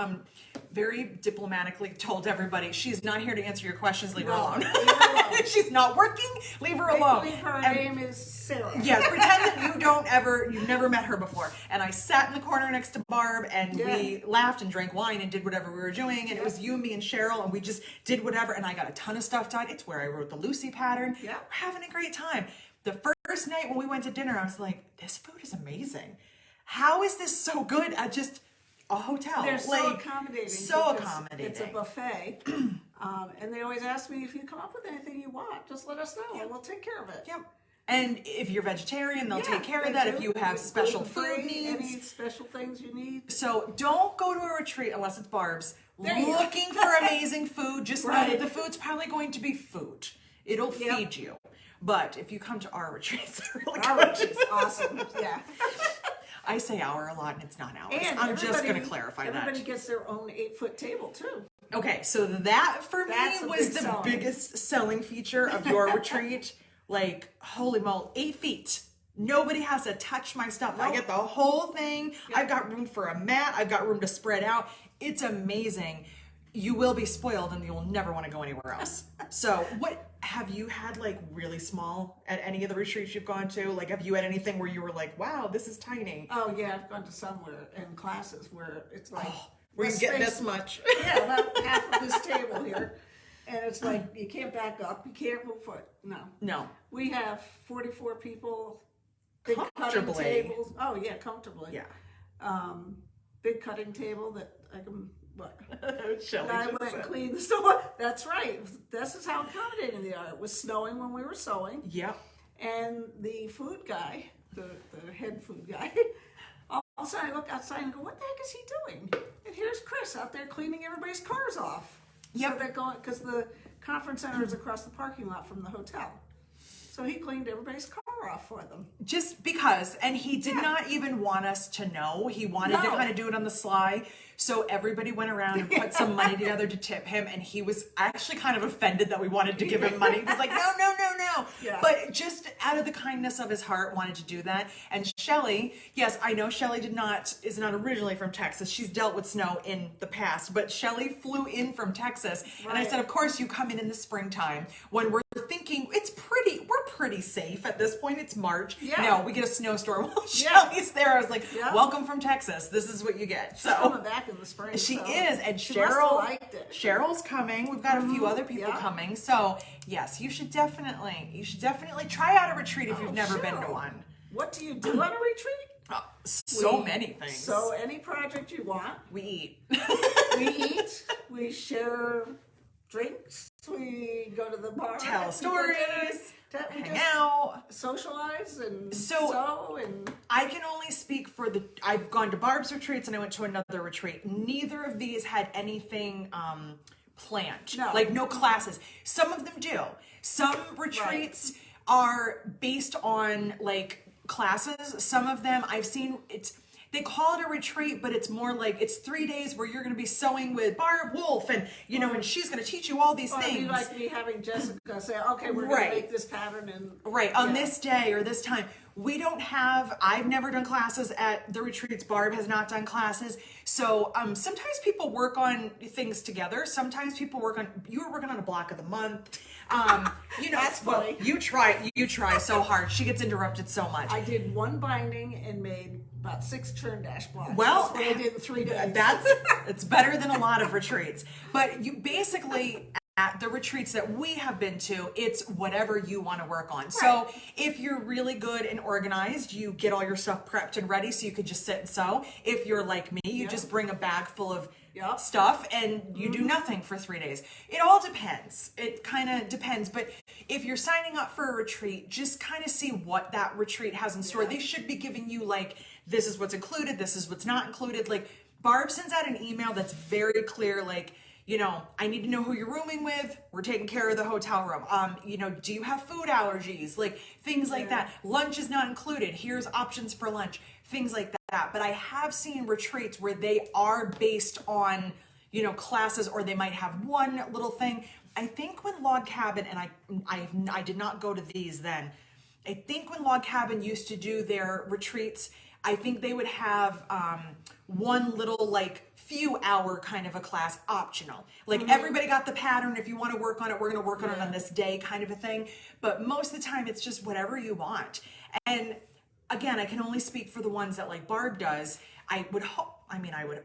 diplomatically told everybody, she's not here to answer your questions, leave her alone. Leave her alone. She's not working, leave her alone. Her name is Sarah. Yes, pretend that you've never met her before. And I sat in the corner next to Barb and we laughed and drank wine and did whatever we were doing. And it was you, me, and Cheryl, and we just did whatever. And I got a ton of stuff done. It's where I wrote the Lucy pattern. Yeah. We're having a great time. The first night when we went to dinner, I was like, this food is amazing. How is this so good at just a hotel? They're so accommodating. So accommodating. It's a buffet. And they always ask me, if you come up with anything you want, just let us know and we'll take care of it. Yep. And if you're vegetarian, they'll take care of that. If you have special food needs. Any special things you need. So don't go to a retreat unless it's Barb's. Looking for amazing food. Just know that the food's probably going to be food. It'll feed you. But if you come to our retreats, our retreats, awesome. Yeah. I say hour a lot and it's not hours. And I'm just going to clarify that. Everybody gets their own 8-foot table too. Okay, so that for me was the biggest selling feature of your retreat. Like, holy moly, 8 feet. Nobody has to touch my stuff. Nope. I get the whole thing. Yep. I've got room for a mat. I've got room to spread out. It's amazing. You will be spoiled and you'll never want to go anywhere else. So what have you had, like, really small at any of the retreats you've gone to? Like, have you had anything where you were like, wow, this is tiny? Oh yeah, I've gone to somewhere in classes where it's like where you get this much. Yeah, about half of this table here. And it's like you can't back up, you can't move foot. No. We have 44 people, big cutting tables. Oh yeah, comfortably. Yeah. Big cutting table that I can Shelley I went and cleaned the store. That's right. This is how accommodating they are. It was snowing when we were sewing. Yep. And the food guy, the head food guy, all of a sudden I look outside and go, what the heck is he doing? And here's Chris out there cleaning everybody's cars off. Yep. So they're going, because the conference center is across the parking lot from the hotel. So he cleaned everybody's car off for them. Just because. And he did not even want us to know. He wanted to kind of do it on the sly. So everybody went around and put some money together to tip him. And he was actually kind of offended that we wanted to give him money. He was like, no. Yeah. But just out of the kindness of his heart, wanted to do that. And Shelley, yes, I know Shelley is not originally from Texas. She's dealt with snow in the past. But Shelley flew in from Texas. Right. And I said, of course, you come in the springtime when we're thinking we're pretty safe at this point. It's March. Yeah. No, we get a snowstorm while Shelley's there. I was like, welcome from Texas. This is what you get. So she's coming back in the spring. She is. And liked it. Cheryl's coming. We've got a few other people coming. So yes, you should definitely try out a retreat if you've never been to one. What do you do on a retreat? Many things. So any project you want. We eat. We eat. We share drinks. We go to the bar. Tell stories. Hang out. Socialize and sew and... I can only speak for I've gone to Barb's retreats and I went to another retreat. Neither of these had anything planned. No. Like no classes. Some of them do. Some retreats are based on like classes. Some of them I've seen they call it a retreat, but it's more like it's 3 days where you're going to be sewing with Barb Wolf and, and she's going to teach you all these things. It'd be like me having Jessica say, okay, we're going to make this pattern. On this day or this time. I've never done classes at the retreats. Barb has not done classes. So sometimes people work on things together. Sometimes people you were working on a block of the month. That's funny. You try so hard. She gets interrupted so much. I did one binding and made about 6 churn dash blocks. Well, that's what I did in 3 days. It's better than a lot of retreats. But you basically, at the retreats that we have been to, it's whatever you want to work on. Right. So if you're really good and organized, you get all your stuff prepped and ready so you could just sit and sew. If you're like me, you just bring a bag full of stuff and you do nothing for 3 days. It all depends. It kind of depends. But if you're signing up for a retreat, just kind of see what that retreat has in store. They should be giving you like, this is what's included, this is what's not included. Like Barb sends out an email that's very clear, like, you know, I need to know who you're rooming with. We're taking care of the hotel room. You know, do you have food allergies? Like things like that. Lunch is not included. Here's options for lunch. Things like that. But I have seen retreats where they are based on, you know, classes, or they might have one little thing. I think when Log Cabin, and I did not go to these then. I think when Log Cabin used to do their retreats, I think they would have one little like few hour kind of a class optional. Like everybody got the pattern. If you want to work on it, we're going to work on it on this day kind of a thing. But most of the time it's just whatever you want. And again, I can only speak for the ones that like Barb does. I would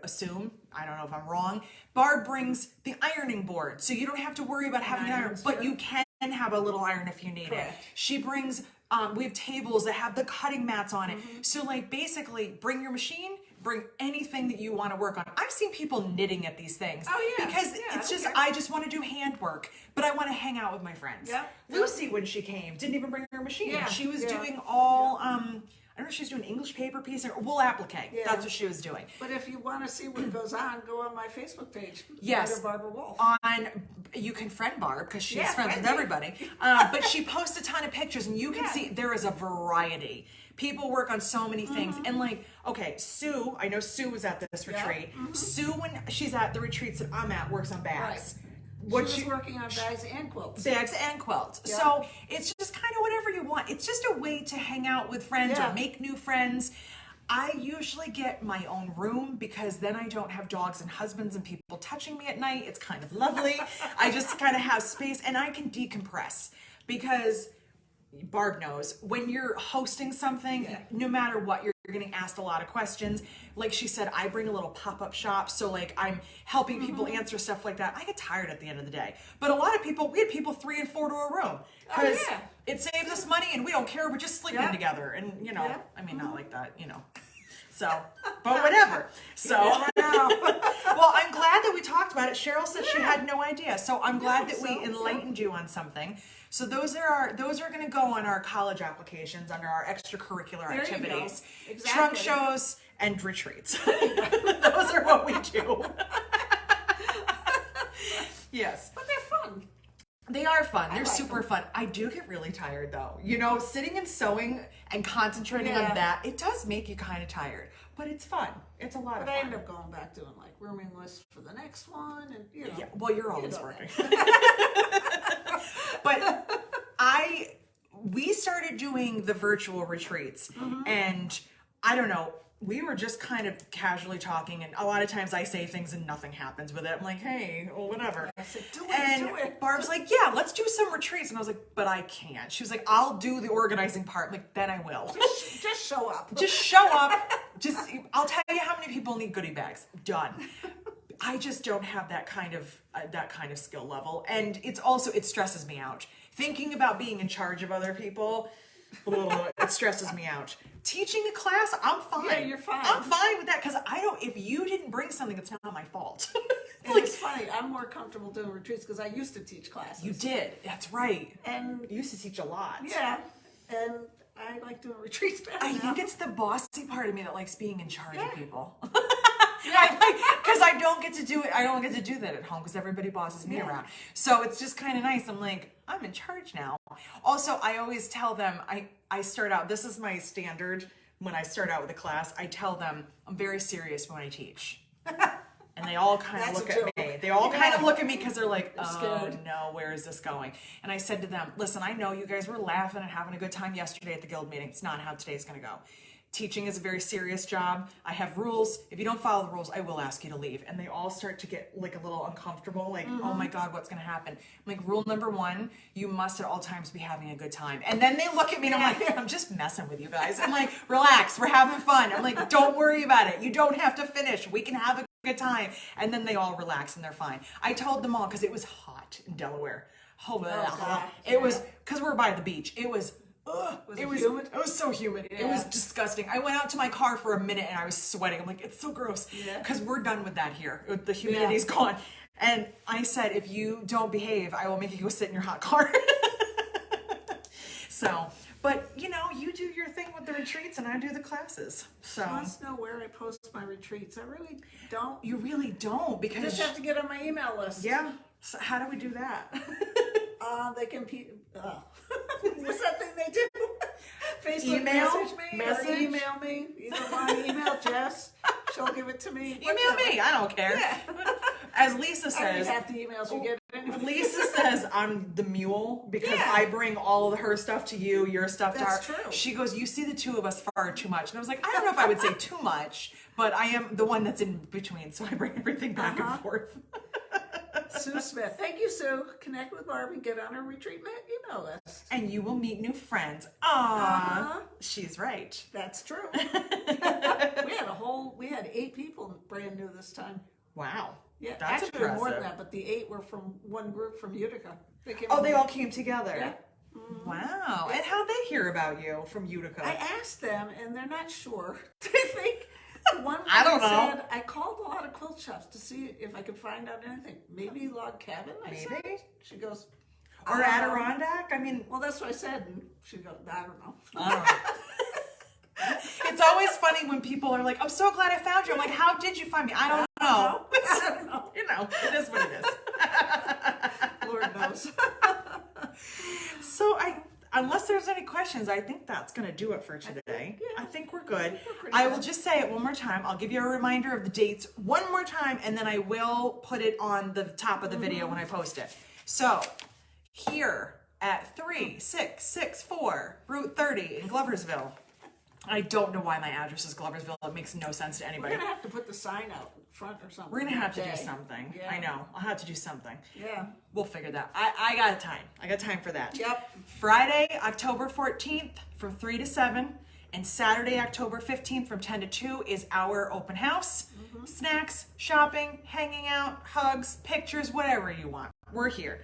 assume, I don't know if I'm wrong, Barb brings the ironing board. So you don't have to worry about having an iron, but you can have a little iron if you need it. She brings, we have tables that have the cutting mats on it. So like basically bring your machine, bring anything that you want to work on. I've seen people knitting at these things. Because it's just, I just want to do handwork, but I want to hang out with my friends. Lucy, when she came, didn't even bring her machine. She was doing all, I don't know if she's doing English paper piece or wool applique. That's what she was doing. But if you want to see what goes on, go on my Facebook page. Yes. Barbara Wolf. You can friend Barb because she's friends with everybody. But she posts a ton of pictures and you can see there is a variety. People work on so many things. And like, okay, Sue, I know Sue was at this retreat. Sue, when she's at the retreats that I'm at, works on bags. She was working on bags and quilts. Bags and quilts. So it's just kind of whatever you want. It's just a way to hang out with friends or make new friends. I usually get my own room because then I don't have dogs and husbands and people touching me at night. It's kind of lovely. I just kind of have space and I can decompress because Barb knows when you're hosting something, no matter what, you're getting asked a lot of questions. Like she said, I bring a little pop-up shop. So like I'm helping people answer stuff like that. I get tired at the end of the day. But a lot of people, we had people 3 and 4 to a room because it saves us money and we don't care. We're just sleeping together. And you know, I mean, not like that, you know. So, but whatever. So, well, I'm glad that we talked about it. Cheryl said she had no idea. So I'm glad that we enlightened you on something. So those are going to go on our college applications under our extracurricular activities, trunk shows and retreats. Those are what we do. Yes. But they're fun. They are fun. They're super fun. I do get really tired though. You know, sitting and sewing and concentrating on that, it does make you kind of tired. But it's fun. It's a lot of fun. I end up going back doing like rooming lists for the next one, and you know. Yeah, well, you're always working. But we started doing the virtual retreats, and I don't know. We were just kind of casually talking, and a lot of times I say things and nothing happens with it. I'm like, hey, well, whatever. I said, do it. Barb's like, yeah, let's do some retreats. And I was like, but I can't. She was like, I'll do the organizing part. I'm like, then I will. Just show up. Just show up. I'll tell you how many people need goodie bags. Done. I just don't have that kind of skill level, and it stresses me out. Thinking about being in charge of other people, it stresses me out. Teaching a class, I'm fine. Yeah, you're fine. I'm fine with that because if you didn't bring something, it's not my fault. It's funny. I'm more comfortable doing retreats because I used to teach classes. You did. That's right. And you used to teach a lot. Yeah, and I like doing retreats better I now. think it's the bossy part of me that likes being in charge of people. Yeah, because I don't get to do it. I don't get to do that at home because everybody bosses me around. So it's just kind of nice. I'm like, I'm in charge now. Also, I always tell them, I start out, this is my standard when I start out with a class. I tell them I'm very serious when I teach. And they all kind of look at me. They all kind of look at me because they're like, oh no, where is this going? And I said to them, listen, I know you guys were laughing and having a good time yesterday at the guild meeting. It's not how today's going to go. Teaching is a very serious job. I have rules. If you don't follow the rules, I will ask you to leave. And they all start to get like a little uncomfortable, like, oh my God, what's going to happen? I'm like, rule number 1, you must at all times be having a good time. And then they look at me and I'm like, I'm just messing with you guys. I'm like, relax, we're having fun. I'm like, don't worry about it. You don't have to finish. We can have a good time. And then they all relax and they're fine. I told them all because it was hot in Delaware. Oh, God. it was because we're by the beach. It was. it humid? It was so humid. Yeah. It was disgusting. I went out to my car for a minute and I was sweating. I'm like, it's so gross. Yeah. Because we're done with that here. The humidity's gone. And I said, if you don't behave, I will make you go sit in your hot car. So, but you know, you do your thing with the retreats and I do the classes. So She wants to know where I post my retreats. I really don't. you really don't, You because just have to get on my email list. yeah. So how do we do that? They can. What's that thing they do? Facebook Email? message me or email me. Either one. Email Jess. She'll give it to me. Email me. I don't care. Yeah. As Lisa I already says, have the emails you get. Anyway. Lisa says I'm the mule because Yeah. I bring all of her stuff to you, your stuff to her. That's true. She goes, you see the two of us far too much. And I was like, I don't know if I would say too much, but I am the one that's in between. So I bring everything back and forth. Sue Smith. Thank you, Sue. Connect with Barb and get on her retreat email list. And you will meet new friends. Aww. Uh-huh. She's right. That's true. We had 8 people brand new this time. Wow. Yeah, That's actually impressive. more than that, but the 8 were from one group from Utica. They all came together. Yeah. Wow. And how'd they hear about you from Utica? I asked them, and they're not sure. They think one I don't guy know. said, I called a lot of quilt shops to see if I could find out anything. Maybe Log Cabin, I said. Maybe. She goes, Or Adirondack? I mean, well, that's what I said. And she goes, I don't know. I don't know. It's always funny when people are like, I'm so glad I found you. I'm like, how did you find me? I don't know. I don't know. You know, it is what it is. Lord knows. So unless there's any questions, I think that's going to do it for today. yeah. I think we're good. We're pretty I good. will just say it one more time. I'll give you a reminder of the dates one more time, and then I will put it on the top of the video when I post it. So here at 3664 Route 30 in Gloversville. I don't know why my address is Gloversville. It makes no sense to We're anybody. going to have to put the sign out front or something. We're going to have to do Day. something. Yeah. I know. I'll have to do something. Yeah. We'll figure that. I got time. I got time for that. Yep. Friday, October 14th from 3 to 7, and Saturday, October 15th from 10 to 2 is our open house. Snacks, shopping, hanging out, hugs, pictures, whatever you want. We're here.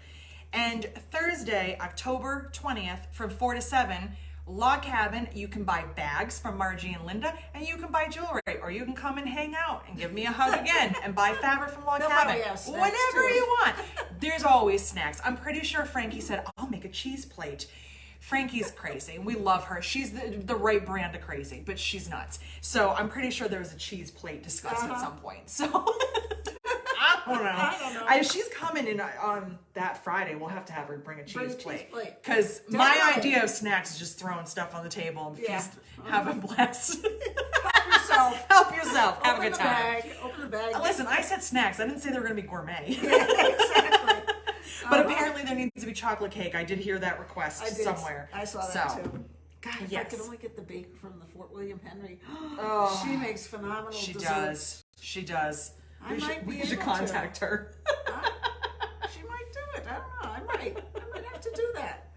And Thursday, October 20th from 4 to 7, Log Cabin. You can buy bags from Margie and Linda, and you can buy jewelry, or you can come and hang out and give me a hug again and buy fabric from Log They'll Cabin. probably have snacks, Whatever too. you want. There's always snacks. I'm pretty sure Frankie said, I'll make a cheese plate. Frankie's crazy, and we love her. She's the right brand of crazy, but she's nuts. So I'm pretty sure there was a cheese plate discussed at some point. So I don't know. I don't know. She's coming in on that Friday. We'll have to have her bring a Bring a cheese cheese plate. plate. Because my Definitely. idea of snacks is just throwing stuff on the table and Yeah. feast, have a blast. Help yourself. Help yourself. Have a good time. Open the bag. Listen, I said snacks. I didn't say they were going to be gourmet. Exactly. But apparently there needs to be chocolate cake. I did hear that request I did. somewhere. I saw that So, too. God, if I yes. could only get the baker from the Fort William Henry. Oh, She makes phenomenal she desserts. does. She does. I We might should, be we should able to. contact her. She might do it. I don't know. I might have to do that.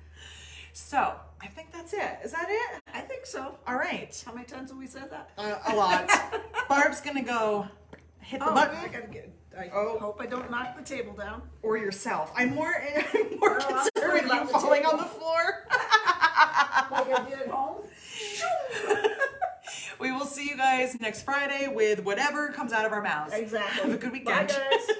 So, I think that's it. Is that it? I think so. All right. How many times have we said that? A lot. Barb's going to go hit the button. I gotta get. I Oh. hope I don't knock the table down. Or yourself. I'm more I'm concerned worried with you about the falling on table. the floor. Like I did at home. We will see you guys next Friday with whatever comes out of our mouths. Exactly. Have a good weekend. Bye, guys.